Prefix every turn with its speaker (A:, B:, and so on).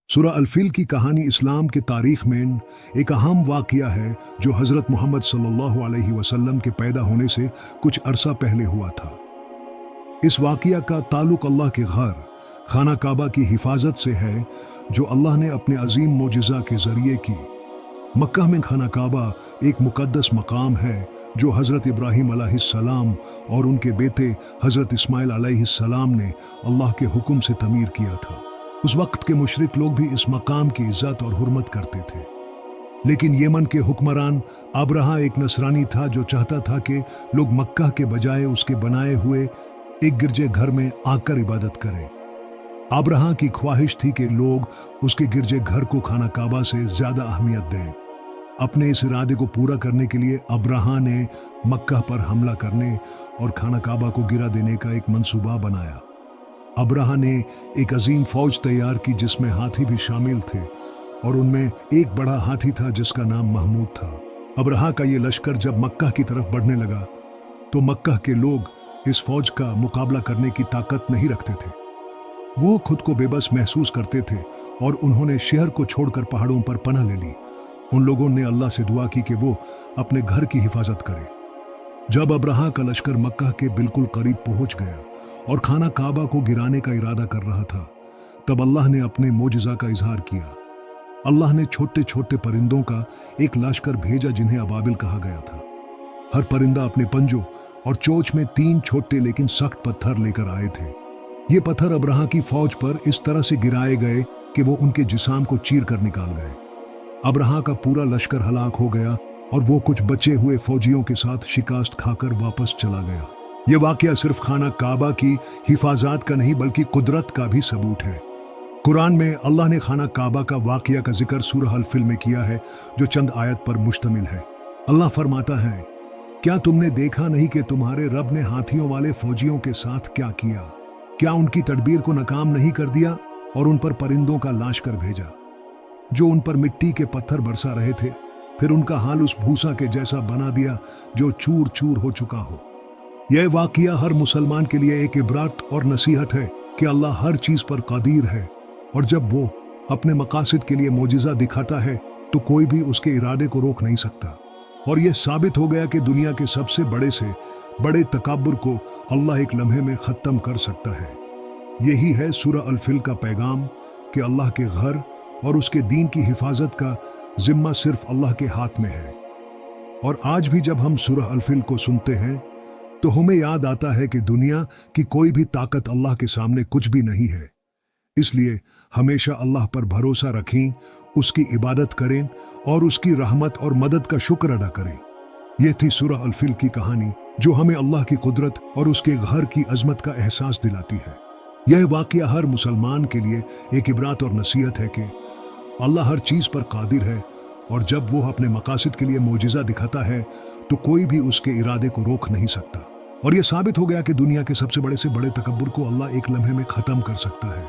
A: सूरह अल-फिल की कहानी इस्लाम की तारीख में एक अहम वाक़या है जो हज़रत मोहम्मद सल्लल्लाहु अलैहि वसल्लम के पैदा होने से कुछ अरसा पहले हुआ था। इस वाक़या का ताल्लुक़ अल्लाह के घर खाना काबा की हिफाजत से है जो अल्लाह ने अपने अजीम मोजिज़ा के ज़रिए की। मक्का में खाना काबा एक मुक़द्दस मकाम है जो हज़रत इब्राहीम अलैहिस्सलाम और उनके बेटे हज़रत इस्माइल अलैहिस्सलाम ने अल्लाह के हुक्म से तमीर किया था। उस वक्त के मुशरिक लोग भी इस मकाम की इज्जत और हुर्मत करते थे, लेकिन यमन के हुक्मरान अब्रहा एक नसरानी था जो चाहता था कि लोग मक्का के बजाय उसके बनाए हुए एक गिरजे घर में आकर इबादत करें। अब्रहा की ख्वाहिश थी कि लोग उसके गिरजे घर को खाना काबा से ज्यादा अहमियत दें। अपने इस इरादे को पूरा करने के लिए अब्रहा ने मक्का पर हमला करने और खाना काबा को गिरा देने का एक मंसूबा बनाया। अब्रहा ने एक अजीम फौज तैयार की जिसमें हाथी भी शामिल थे और उनमें एक बड़ा हाथी था जिसका नाम महमूद था। अब्रहा का ये लश्कर जब मक्का की तरफ बढ़ने लगा तो मक्का के लोग इस फौज का मुकाबला करने की ताकत नहीं रखते थे। वो खुद को बेबस महसूस करते थे और उन्होंने शहर को छोड़कर पहाड़ों पर पनाह ले ली। उन लोगों ने अल्लाह से दुआ की कि वो अपने घर की हिफाजत करे। जब अब्रहा का लश्कर मक्का के बिल्कुल करीब पहुंच गया और खाना काबा को गिराने का इरादा कर रहा था, तब अल्लाह ने अपने मोजिज़ा का इजहार किया। अल्लाह ने छोटे छोटे परिंदों का एक लश्कर भेजा जिन्हें अबाबिल कहा गया था। हर परिंदा अपने पंजों और चोंच में 3 छोटे लेकिन सख्त पत्थर लेकर आए थे। ये पत्थर अब्रहा की फौज पर इस तरह से गिराए गए कि वो उनके जिस्म को चीर कर निकाल गए। अब्रहा का पूरा लश्कर हलाक हो गया और वो कुछ बचे हुए फौजियों के साथ शिकस्त खाकर वापस चला गया। ये वाक़या सिर्फ खाना काबा की हिफाजत का नहीं बल्कि कुदरत का भी सबूत है। कुरान में अल्लाह ने खाना काबा का वाक़या का जिक्र सूरह अल-फिल में किया है जो चंद आयत पर मुश्तमिल है। अल्लाह फरमाता है, क्या तुमने देखा नहीं कि तुम्हारे रब ने हाथियों वाले फौजियों के साथ क्या किया? क्या उनकी तदबीर को नाकाम नहीं कर दिया और उन पर परिंदों का लश्कर भेजा जो उन पर मिट्टी के पत्थर बरसा रहे थे, फिर उनका हाल उस भूसा के जैसा बना दिया जो चूर चूर हो चुका हो। यह वाक़या हर मुसलमान के लिए एक इबरत और नसीहत है कि अल्लाह हर चीज़ पर कादिर है और जब वो अपने मकासद के लिए मोजिज़ा दिखाता है तो कोई भी उसके इरादे को रोक नहीं सकता। और यह साबित हो गया कि दुनिया के सबसे बड़े से बड़े तकब्बुर को अल्लाह एक लम्हे में ख़त्म कर सकता है। यही है सूरह अल-फिल का पैगाम कि अल्लाह के घर और उसके दीन की हिफाजत का जिम्मा सिर्फ अल्लाह के हाथ में है। और आज भी जब हम सूरह अल-फिल को सुनते हैं तो हमें याद आता है कि दुनिया की कोई भी ताकत अल्लाह के सामने कुछ भी नहीं है। इसलिए हमेशा अल्लाह पर भरोसा रखें, उसकी इबादत करें और उसकी रहमत और मदद का शुक्र अदा करें। यह थी सूरह अल-फिल की कहानी जो हमें अल्लाह की कुदरत और उसके घर की अजमत का एहसास दिलाती है। यह वाक़या हर मुसलमान के लिए एक इबरत और नसीहत है कि अल्लाह हर चीज़ पर कादिर है और जब वो अपने मकासद के लिए मोजिज़ा दिखाता है तो कोई भी उसके इरादे को रोक नहीं सकता। और यह साबित हो गया कि दुनिया के सबसे बड़े से बड़े तकब्बुर को अल्लाह एक लम्हे में ख़त्म कर सकता है।